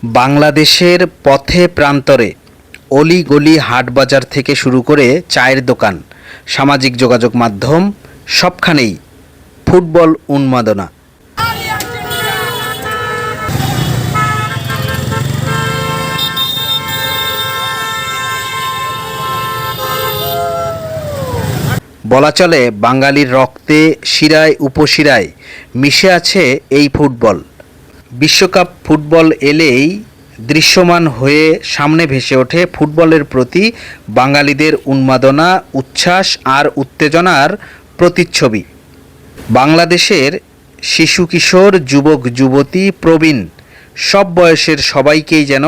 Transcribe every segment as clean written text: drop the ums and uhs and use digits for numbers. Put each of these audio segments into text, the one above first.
বাংলাদেশের পথে প্রান্তরে অলি-গলি হাট-বাজার থেকে শুরু করে চায়ের দোকান, সামাজিক যোগাযোগ মাধ্যম সবখানেই ফুটবল উন্মাদনা। বলা চলে বাঙালির রক্তে শিরায় উপশিরায় মিশে আছে এই ফুটবল। বিশ্বকাপ ফুটবল এলেই দৃশ্যমান হয়ে সামনে ভেসে ওঠে ফুটবলের প্রতি বাঙালিদের উন্মাদনা, উচ্ছ্বাস আর উত্তেজনার প্রতিচ্ছবি। বাংলাদেশের শিশু কিশোর, যুবক যুবতী, প্রবীণ সব বয়সের সবাইকেই যেন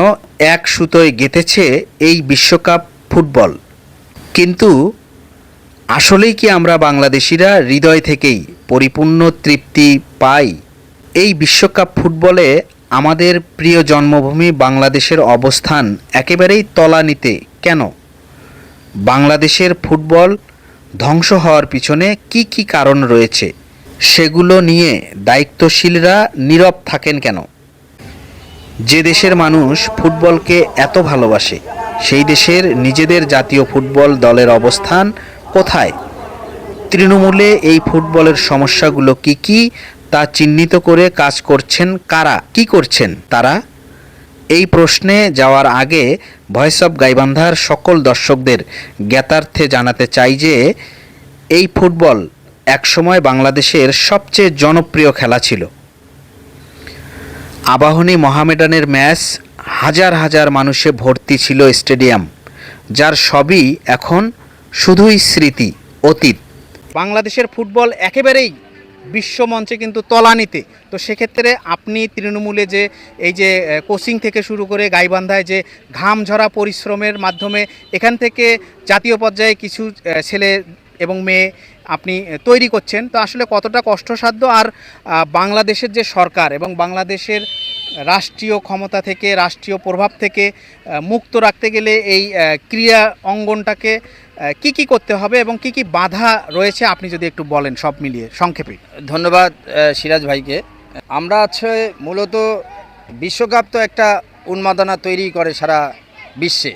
এক সুতোয় গেঁথেছে এই বিশ্বকাপ ফুটবল। কিন্তু আসলেই কি আমরা বাংলাদেশিরা হৃদয় থেকেই পরিপূর্ণ তৃপ্তি পাই? এই বিশ্বকাপ ফুটবলে আমাদের প্রিয় জন্মভূমি বাংলাদেশের অবস্থান একেবারেই তলানিতে কেন? বাংলাদেশের ফুটবল ধ্বংস হওয়ার পিছনে কি কি কারণ রয়েছে, সেগুলো নিয়ে দায়িত্বশীলরা নীরব থাকেন কেন? যে দেশের মানুষ ফুটবলকে এত ভালোবাসে, সেই দেশের নিজেদের জাতীয় ফুটবল দলের অবস্থান কোথায়? তৃণমূলে এই ফুটবলের সমস্যাগুলো কি কি তা চিহ্নিত করে কাজ করছেন কারা, কি করছেন তারা? এই প্রশ্নে যাওয়ার আগে ভয়েস অব গাইবান্ধার সকল দর্শকদের জ্ঞাতার্থে জানাতে চাই যে এই ফুটবল একসময় বাংলাদেশের সবচেয়ে জনপ্রিয় খেলা ছিল। আবাহনী মোহামেডানের ম্যাচ হাজার হাজার মানুষে ভর্তি ছিল স্টেডিয়াম, যার সবই এখন শুধুই স্মৃতি, অতীত। বাংলাদেশের ফুটবল একেবারেই বিশ্বমঞ্চে কিন্তু তলানিতে। তো সেক্ষেত্রে আপনি তৃণমূলে যে এই যে কোচিং থেকে শুরু করে গাইবান্ধায় যে ঘাম ঝরা পরিশ্রমের মাধ্যমে এখান থেকে জাতীয় পর্যায়ে কিছু ছেলে এবং মেয়ে আপনি তৈরি করছেন, তো আসলে কতটা কষ্টসাধ্য? আর বাংলাদেশের যে সরকার এবং বাংলাদেশের রাষ্ট্রীয় ক্ষমতা থেকে, রাষ্ট্রীয় প্রভাব থেকে মুক্ত রাখতে গেলে এই ক্রীড়া অঙ্গনটাকে কি কি করতে হবে এবং কি কি বাধা রয়েছে, আপনি যদি একটু বলেন সব মিলিয়ে সংক্ষেপে। ধন্যবাদ সিরাজ ভাইকে। আমরা মূলত বিশ্বকাপ তো একটা উন্মাদনা তৈরি করে সারা বিশ্বে,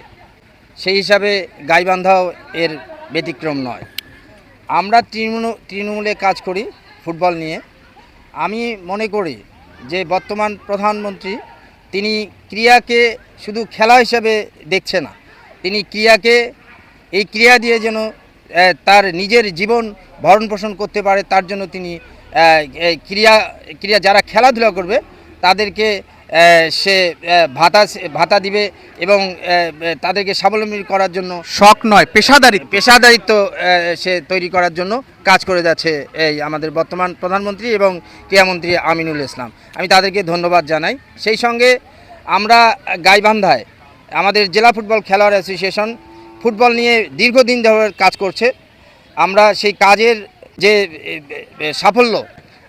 সেই হিসাবে গাইবান্ধাও এর ব্যতিক্রম নয়। আমরা তৃণমূলে কাজ করি ফুটবল নিয়ে। আমি মনে করি যে বর্তমান প্রধানমন্ত্রী তিনি ক্রীড়াকে শুধু খেলা হিসাবে দেখছে না, তিনি ক্রীড়াকে এই ক্রীড়া দিয়ে যেন তার নিজের জীবন ভরণ পোষণ করতে পারে, তার জন্য তিনি ক্রীড়া যারা খেলাধুলা করবে তাদেরকে সে ভাতা দিবে এবং তাদেরকে স্বাবলম্বী করার জন্য, শখ নয় পেশাদারিত্ব সে তৈরি করার জন্য কাজ করে যাচ্ছে এই আমাদের বর্তমান প্রধানমন্ত্রী এবং ক্রীড়ামন্ত্রী আমিনুল ইসলাম। আমি তাদেরকে ধন্যবাদ জানাই। সেই সঙ্গে আমরা গাইবান্ধায় আমাদের জেলা ফুটবল খেলোয়াড় অ্যাসোসিয়েশন ফুটবল নিয়ে দীর্ঘদিন ধরে কাজ করছে। আমরা সেই কাজের যে সাফল্য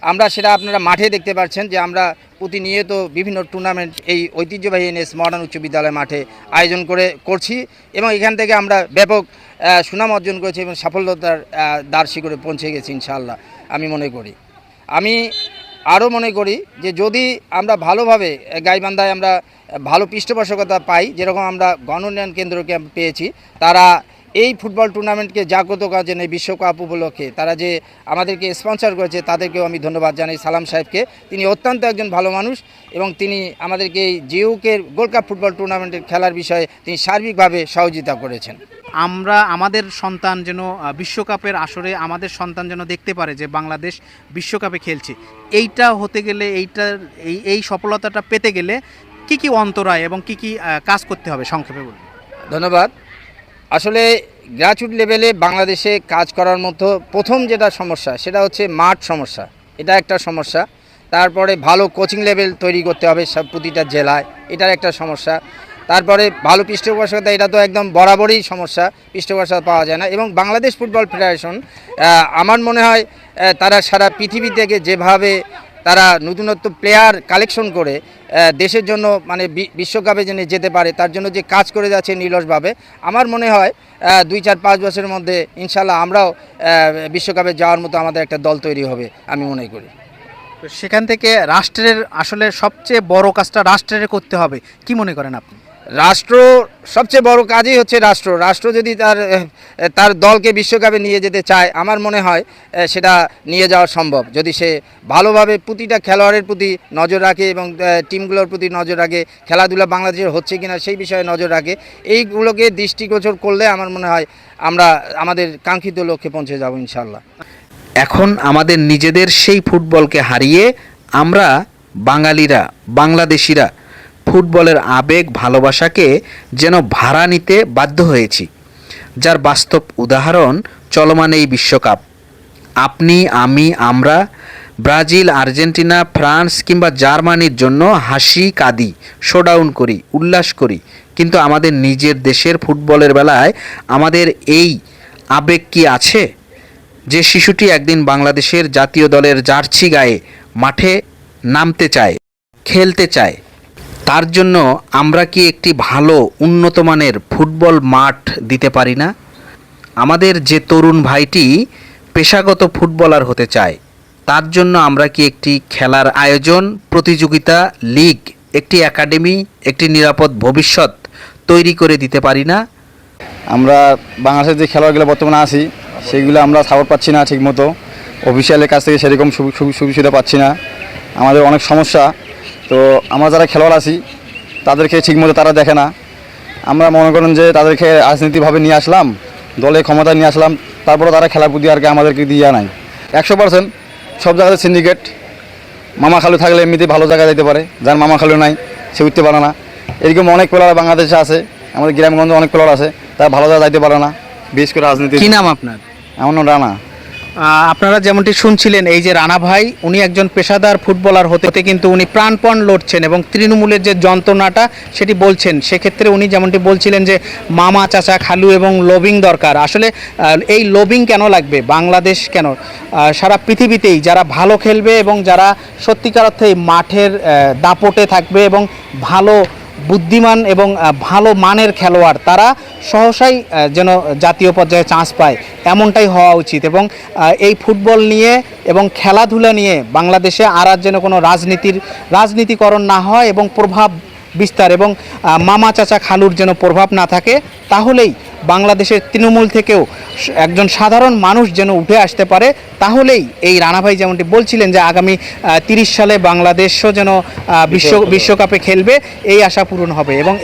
আমরা সেটা আপনারা মাঠে দেখতে পাচ্ছেন যে আমরা প্রতিনিয়ত বিভিন্ন টুর্নামেন্ট এই ঐতিহ্যবাহী এনএস মডার্ন উচ্চ বিদ্যালয় মাঠে আয়োজন করছি এবং এখান থেকে আমরা ব্যাপক সুনাম অর্জন করেছি এবং সাফল্যতার দ্বার শিখরে পৌঁছে গেছি ইনশাআল্লাহ। আমি আরও মনে করি যে যদি আমরা ভালোভাবে গাইবান্ধায় আমরা ভালো পৃষ্ঠপোষকতা পাই, যেরকম আমরা গণ উন্নয়ন কেন্দ্রকে পেয়েছি, তারা এই ফুটবল টুর্নামেন্টকে জাগ্রত করার জন্য বিশ্বকাপ উপলক্ষে তারা যে আমাদেরকে স্পন্সর করেছে তাদেরকেও আমি ধন্যবাদ জানাই। সালাম সাহেবকে, তিনি অত্যন্ত একজন ভালো মানুষ এবং তিনি আমাদেরকে এই জিউকে গোল্ড কাপ ফুটবল টুর্নামেন্টের খেলার বিষয়ে তিনি সার্বিকভাবে সহযোগিতা করেছেন। আমরা আমাদের সন্তান যেন বিশ্বকাপের আসরে আমাদের সন্তান যেন দেখতে পারে যে বাংলাদেশ বিশ্বকাপে খেলছে, এইটা হতে গেলে এই সফলতাটা পেতে গেলে কি কি অন্তরায় এবং কি কি কাজ করতে হবে সংক্ষেপে বলুন। ধন্যবাদ। আসলে গ্রাসরুট লেভেলে বাংলাদেশে কাজ করার মতো প্রথম যেটা সমস্যা সেটা হচ্ছে মাঠ সমস্যা, এটা একটা সমস্যা। তারপরে ভালো কোচিং লেভেল তৈরি করতে হবে সব প্রতিটা জেলায়, এটার একটা সমস্যা। তারপরে ভালো পৃষ্ঠপোষকতা, এটা তো একদম বরাবরই সমস্যা, পৃষ্ঠপোষকতা পাওয়া যায় না। এবং বাংলাদেশ ফুটবল ফেডারেশন আমার মনে হয় তারা সারা পৃথিবী থেকে যেভাবে তারা নতুনত্ব প্লেয়ার কালেকশন করে দেশের জন্য মানে বিশ্বকাপে যেন যেতে পারে তার জন্য যে কাজ করে যাচ্ছে নিরলসভাবে, আমার মনে হয় 2-4-5 বছরের মধ্যে ইনশাল্লাহ আমরাও বিশ্বকাপে যাওয়ার মতো আমাদের একটা দল তৈরি হবে আমি মনে করি। তো সেখান থেকে রাষ্ট্রের আসলে সবচেয়ে বড় কাজটা রাষ্ট্রের করতে হবে, কি মনে করেন আপনি? রাষ্ট্র সবচেয়ে বড় কাজই হচ্ছে রাষ্ট্র যদি তার দলকে বিশ্বকাপে নিয়ে যেতে চায়, আমার মনে হয় সেটা নিয়ে যাওয়া সম্ভব, যদি সে ভালোভাবে প্রতিটা খেলোয়াড়ের প্রতি নজর রাখে এবং টিমগুলোর প্রতি নজর রাখে, খেলাধুলা বাংলাদেশের হচ্ছে কিনা সেই বিষয়ে নজর রাখে। এইগুলোকে দৃষ্টিগোচর করলে আমার মনে হয় আমরা আমাদের কাঙ্ক্ষিত লক্ষ্যে পৌঁছে যাব ইনশাল্লাহ। এখন আমাদের নিজেদের সেই ফুটবলকে হারিয়ে আমরা বাঙালিরা, বাংলাদেশিরা ফুটবলের আবেগ ভালোবাসাকে যেন ভাড়া নিতে বাধ্য হয়েছি, যার বাস্তব উদাহরণ চলমান এই বিশ্বকাপ। আপনি, আমি, আমরা ব্রাজিল, আর্জেন্টিনা, ফ্রান্স কিংবা জার্মানির জন্য হাসি, কাঁদি, শোডাউন করি, উল্লাস করি, কিন্তু আমাদের নিজের দেশের ফুটবলের বেলায় আমাদের এই আবেগ কি আছে? যে শিশুটি একদিন বাংলাদেশের জাতীয় দলের জার্সি গায়ে মাঠে নামতে চায়, খেলতে চায়, তার জন্য আমরা কি একটি ভালো উন্নত মানের ফুটবল মাঠ দিতে পারি না? আমাদের যে তরুণ ভাইটি পেশাগত ফুটবলার হতে চায়, তার জন্য আমরা কি একটি খেলার আয়োজন, প্রতিযোগিতা, লিগ, একটি একাডেমি, একটি নিরাপদ ভবিষ্যৎ তৈরি করে দিতে পারি না? আমরা বাংলাদেশের যে খেলোয়াড়গুলো বর্তমানে আছি সেগুলো আমরা সাপোর্ট পাচ্ছি না ঠিকমতো, অফিসিয়ালের কাছ থেকে সেরকম সুবিধা পাচ্ছি না, আমাদের অনেক সমস্যা। তো আমরা যারা খেলোয়াড় আছি তাদেরকে ঠিকমতো তারা দেখে না। আমরা মনে করেন যে তাদেরকে রাজনীতিভাবে নিয়ে আসলাম, দলে ক্ষমতায় নিয়ে আসলাম, তারপরে তারা খেলার প্রতি আর কি আমাদেরকে দিয়ে নাই। 100% সব জায়গাতে সিন্ডিকেট। মামা খালু থাকলে এমনিতেই ভালো জায়গায় যেতে পারে, যার মামা খালু নাই সে উঠতে পারে না। এরকম অনেক প্লেয়ার বাংলাদেশে আছে, আমাদের গ্রামগঞ্জে অনেক প্লেয়ার আছে, তারা ভালো জায়গায় যাইতে পারে না, বিশেষ করে রাজনীতি। কি নাম আপনার? এমন রানা। আপনারা যেমনটি শুনছিলেন, এই যে রানা ভাই, উনি একজন পেশাদার ফুটবলার হতে কিন্তু উনি প্রাণপণ লড়ছেন এবং তৃণমূলের যে যন্ত্রণাটা সেটি বলছেন। সেক্ষেত্রে উনি যেমনটি বলছিলেন যে মামা, চাচা, খালু এবং লবিং দরকার। আসলে এই লবিং কেন লাগবে? বাংলাদেশ কেন, সারা পৃথিবীতেই যারা ভালো খেলবে এবং যারা সত্যিকার অর্থে মাঠের দাপটে থাকবে এবং ভালো বুদ্ধিমান এবং ভালো মানের খেলোয়াড়, তারা সহসাই যেন জাতীয় পর্যায়ে চান্স পায়, এমনটাই হওয়া উচিত। এবং এই ফুটবল নিয়ে এবং খেলাধুলা নিয়ে বাংলাদেশে আর যেন কোনো রাজনীতিকরণ না হয় এবং প্রভাব বিস্তার এবং মামা, চাচা, খালুর যেন প্রভাব না থাকে, তাহলেই বাংলাদেশের তৃণমূল থেকেও একজন সাধারণ মানুষ যেন উঠে আসতে পারে। তাহলেই এই রানা ভাই যেমনটি বলছিলেন যে আগামী 30 সালে বাংলাদেশও যেন বিশ্বকাপে খেলবে, এই আশা পূরণ হবে এবং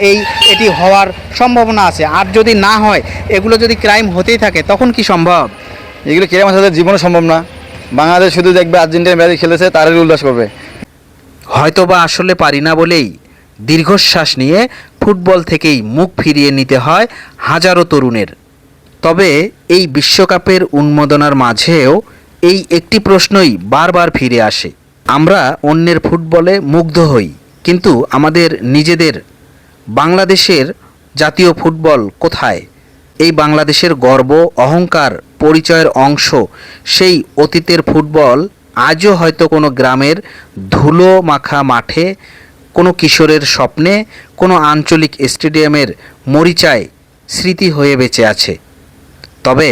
এটি হওয়ার সম্ভাবনা আছে। আর যদি না হয়, এগুলো যদি ক্রাইম হতেই থাকে, তখন কি সম্ভব? এগুলো কিরকম আসলে জীবনে সম্ভব না। বাংলাদেশ শুধু দেখবে আর্জেন্টিনা ম্যাচ খেলেছে, তারই উল্লাস করবে। হয়তোবা আসলে পারি না বলেই দীর্ঘশ্বাস নিয়ে ফুটবল থেকেই মুখ ফিরিয়ে নিতে হয় হাজারো তরুণের। তবে এই বিশ্বকাপের উন্মাদনার মাঝেও এই একটি প্রশ্নই বারবার ফিরে আসে। আমরা অন্যের ফুটবলে মুগ্ধ হই, কিন্তু আমাদের নিজেদের বাংলাদেশের জাতীয় ফুটবল কোথায়? এই বাংলাদেশের গর্ব, অহংকার, পরিচয়ের অংশ সেই অতীতের ফুটবল আজও হয়তো কোনো গ্রামের ধুলো মাখা মাঠে, কোনো কিশোরের স্বপ্নে, কোনো আঞ্চলিক স্টেডিয়ামের মরিচায় স্মৃতি হয়ে বেঁচে আছে। তবে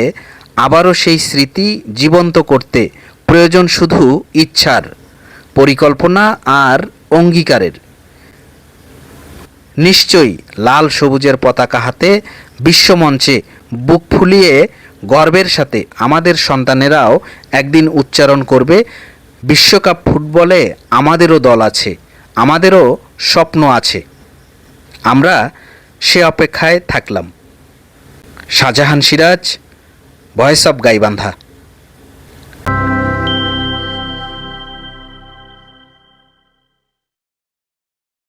আবারও সেই স্মৃতি জীবন্ত করতে প্রয়োজন শুধু ইচ্ছার, পরিকল্পনা আর অঙ্গীকারের। নিশ্চয়ই লাল সবুজের পতাকা হাতে বিশ্বমঞ্চে বুক ফুলিয়ে গর্বের সাথে আমাদের সন্তানেরাও একদিন উচ্চারণ করবে, বিশ্বকাপ ফুটবলে আমাদেরও দল আছে, আমাদেরও স্বপ্ন আছে। আমরা সে অপেক্ষায় থাকলাম। Shahjahan Siraj, voice of Gaibandha.